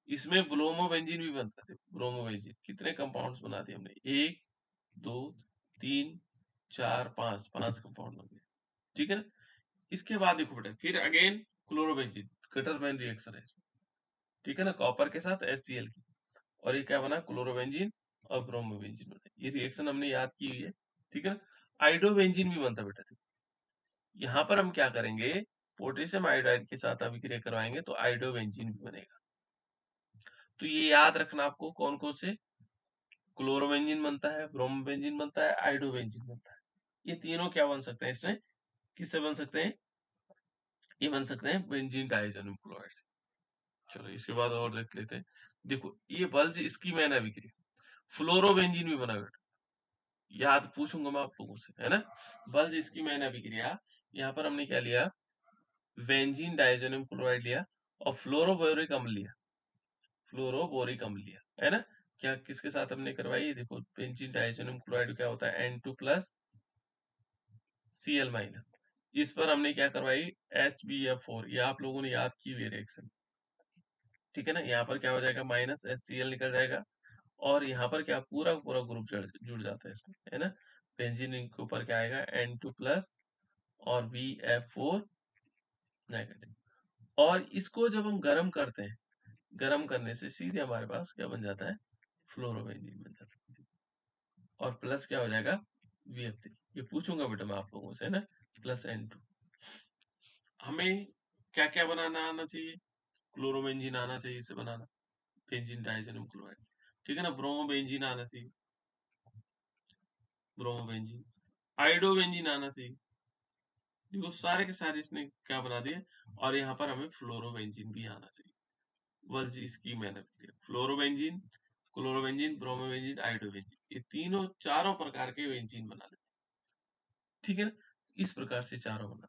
इसमें ब्रोमोबेंजीन भी बनता है। ब्रोमोबेंजीन कितने कंपाउंड्स बना दिए हमने? 1 2 3 4 5 कंपाउंड बन गए, ठीक है ना? इसके बाद देखो बेटा, फिर अगेन क्लोरोबेंजीन, गटरमैन रिएक्शन है, ठीक है ना? कॉपर के साथ HCl की, और ये क्या बना? क्लोरोबेंजीन और ब्रोमोबेंजीन बना। ये रिएक्शन हमने याद की हुई है, ठीक है ना? आइडोबेंजीन भी बनता बेटा। यहाँ पर हम क्या करेंगे? पोटेशियम आयोडाइड के साथ अभिक्रिया करवाएंगे तो आइडोबेंजीन भी बनेगा। तो ये याद रखना आपको, कौन कौन से? क्लोरोबेंजीन बनता है, ब्रोमोबेंजीन बनता है, आइडोबेंजीन बनता है। ये तीनों क्या बन सकते हैं इसमें? किससे बन सकते हैं? ये बन सकते हैं बेंजीन डाइजेनियम क्लोराइड से। चलो इसके बाद और देख लेते हैं। देखो ये बल्ज इसकी मैंने अभिक्रिया, फ्लोरोबेंजीन भी बना बेटा, याद पूछूंगा मैं आप लोगों से, है ना? बल्ज इसकी मैंने अभिक्रिया, यहाँ पर हमने क्या लिया? बेंजीन डाइजेनियम क्लोराइड लिया और फ्लोरोबोरिक अम्ल लिया, फ्लोरोबोरिक अम्ल लिया, है ना? क्या किसके साथ हमने करवाई? देखो बेंजीन डाइजेनियम क्लोराइड क्या होता है? N2+ Cl-, इस पर हमने क्या करवाई? HbF4। ये आप लोगों ने याद की हुई रिएक्शन, ठीक है ना? यहाँ पर क्या हो जाएगा? -HCl निकल जाएगा, और यहाँ पर क्या पूरा पूरा ग्रुप जुड़ जाता है इसमें, है ना? बेंजीन रिंग के ऊपर क्या आएगा? N2+ और BF4 नेगेटिव। और इसको जब हम गर्म करते हैं, गर्म करने से सीधे हमारे पास क्या बन जाता है? फ्लोरोबेंजीन बन जाता है, और प्लस क्या हो जाएगा? VF3। ये पूछूंगा बेटा मैं आप लोगों से, है ना? Plus N2। हमें क्या क्या बनाना आना चाहिए? क्लोरोबेंजीन आना चाहिए इसे बनाना, बेंजीन डाइजेनियम क्लोराइड, ठीक है ना? ब्रोमोबेंजीन आना चाहिए, ब्रोमोबेंजीन, आइडोबेंजीन आना चाहिए। देखो सारे के सारे इसने क्या बना दिए, और यहाँ पर हमें फ्लोरोबेंजीन भी आना चाहिए। वर्ज इसकी मैंने फ्लोरोबेंजीन, क्लोरोबेंजीन, ब्रोमोबेंजीन, आइडोबेंजीन, ये तीनों चारों प्रकार के बेंजीन बना देते, ठीक है ना? इस प्रकार से चारों बना,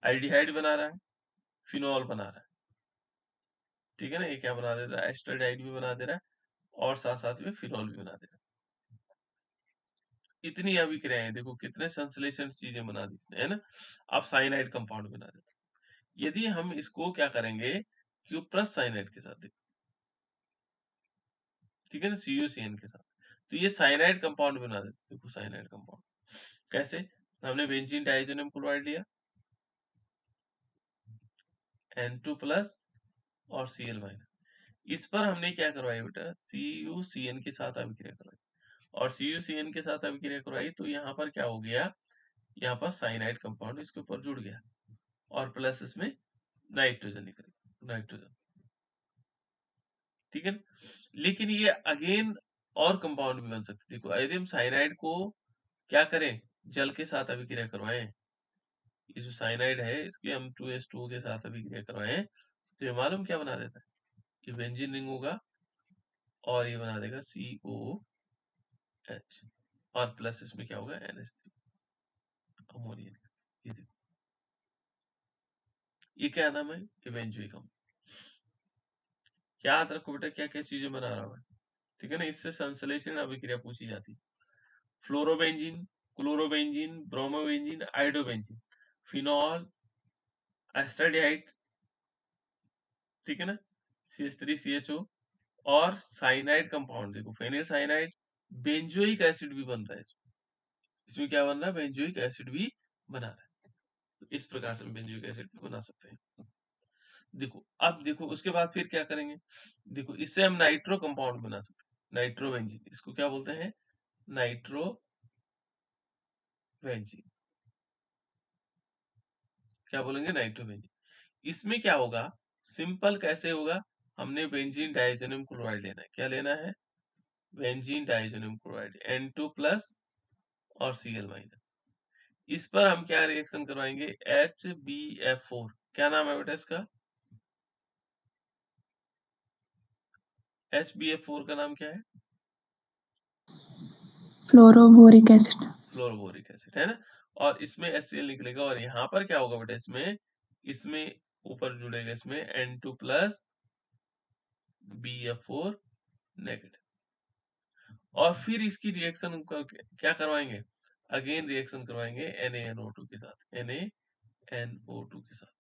एल्डिहाइड बना रहा है, फिनॉल बना रहा है, ठीक है ना? ये क्या बना देता है? एस्टरडाइड भी बना दे रहा है, और साथ साथ में फिनॉल भी बना दे रहा है। इतनी अभिक्रियाएं देखो, कितने संश्लेषण चीजें बना दी इसने, है ना? अब साइनाइड कंपाउंड बना देता है। यदि हम इसको क्या करेंगे? क्यूप्रस साइनाइड के साथ, ठीक है ना? CuCN के साथ, तो ये साइनाइड कंपाउंड बना देते हैं। देखो साइनाइड कंपाउंड कैसे? हमने बेंजीन डाइजेनियम क्लोराइड लिया, N2+ और Cl-, इस पर हमने क्या करवाई बेटा? CuCN के साथ अभिक्रिया करवाई, और CuCN के साथ अभिक्रिया करवाई तो यहाँ पर क्या हो गया? यहाँ पर साइनाइड कंपाउंड इसके ऊपर जुड़ गया, और प्लस इसमें नाइट्रोजन निकल, नाइट्रोजन, ठीक है ना? लेकिन ये अगेन और कंपाउंड भी बन सकते। देखो यदि हम साइनाइड को क्या करें? जल के साथ अभिक्रिया करवाएं, ये जो साइनाइड है इसके हम 2s2 के साथ अभिक्रिया करवाएं, तो ये मालूम क्या बना देता है? ये बेंजीन रिंग होगा, और ये बना देगा COH, और प्लस इसमें क्या होगा? NH3, ammonium. ये देखो, ये क्या नाम है? ये बेंजोइक अम्ल। याद रखो बेटा क्या क्या चीजें बना रहा है, ठीक है ना? इससे संश्लेषण अभिक्रिया पूछी जाती है। Fluorobenzene, chlorobenzene, bromobenzene, iodobenzene, phenol, acetaldehyde, ठीक है ना? CH3CHO, और साइनाइड कंपाउंड, देखो फेनिल साइनाइड, बेंजोइक एसिड भी बन रहा है इसमें। इसमें क्या बन रहा है? बेंजोइक एसिड भी बना रहा है। तो इस प्रकार से हम बेंजोइक एसिड भी बना सकते हैं। देखो अब देखो उसके बाद फिर क्या करेंगे? देखो इससे हम नाइट्रो कंपाउंड बना सकते हैं, नाइट्रोबेंजीन, इसको क्या बोलते हैं? नाइट्रो बेंजीन, क्या बोलेंगे? नाइट्रोबेंजीन। इसमें क्या होगा? सिंपल कैसे होगा? हमने बेंजीन डाइजेनियम क्लोराइड लेना है। क्या लेना है? बेंजीन डाइजेनियम क्लोराइड N2 प्लस और Cl माइनस। इस पर हम क्या रिएक्शन करवाएंगे? HbF4। क्या नाम है बेटा इसका? HbF4 का नाम क्या है? Fluoroboric acid. फ्लोरोबोरिक एसिड, है ना? और इसमें HCl निकलेगा और यहाँ पर क्या होगा बेटा? इसमें इसमें ऊपर जुड़ेगा इसमें N2 प्लस BF4 नेगेटिव। और फिर इसकी रिएक्शन क्या करवाएंगे? अगेन रिएक्शन करवाएंगे NaNO2 के साथ, NaNO2 के साथ।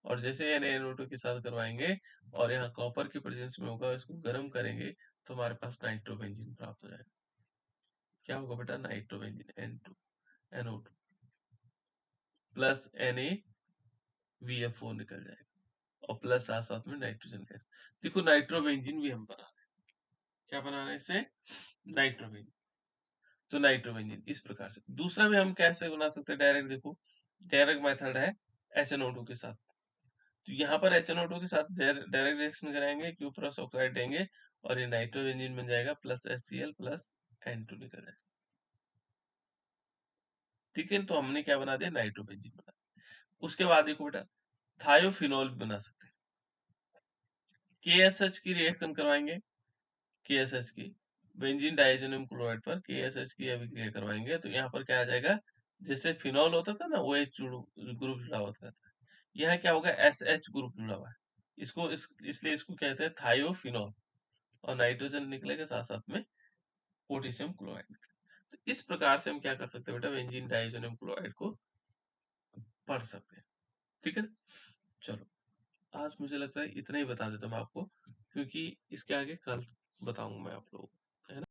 और जैसे NaNO2 के साथ करवाएंगे और यहाँ कॉपर की प्रेजेंस में होगा, इसको गर्म करेंगे तो हमारे पास नाइट्रोबेंजीन प्राप्त हो जाएगा। क्या होगा बेटा? नाइट्रोबेंजीन NO2 प्लस NaVF4 निकल जाएगा और प्लस साथ साथ में नाइट्रोजन गैस। देखो नाइट्रोबेंजीन भी हम बना रहे हैं। क्या बना रहे हैं इससे? नाइट्रोबेंजीन। तो नाइट्रोबेंजीन इस प्रकार से। दूसरा भी हम कैसे बना सकते हैं? डायरेक्ट देखो, डायरेक्ट मेथड है HNO2 के साथ। तो यहाँ पर HNO2 के साथ डायरेक्ट रिएक्शन कराएंगे, Q प्लस ऑक्साइड देंगे और ये नाइट्रोबेंजीन बन जाएगा प्लस HCl प्लस N2 निकल जाएगा। ठीक है, तो हमने क्या बना दिया? नाइट्रोबेंजीन बना दिया। उसके बाद देखो बेटा, थायोफिनॉल बना सकते हैं। KSH की रिएक्शन करवाएंगे, KSH की बेंजीन डाइजेनियम क्लोराइड पर KSH की अभिक्रिया करवाएंगे तो यहाँ पर क्या आ जाएगा? जैसे फिनॉल होता था ना, वो OH ग्रुप जुड़ा हुआ था, यहाँ क्या होगा? SH ग्रुप जुड़ा हुआ है। इसलिए इसको कहते हैं थायोफिनॉल और नाइट्रोजन निकलेगा साथ साथ में पोटेशियम क्लोराइड। तो इस प्रकार से हम क्या कर सकते हैं बेटा? बेंजीन डाइजेनियम क्लोराइड को पढ़ सकते हैं। ठीक है, चलो आज मुझे लगता है इतना ही बता देता हूँ मैं आपको, क्योंकि इसके आगे कल बताऊंगा मैं आप लोगों को, है ना?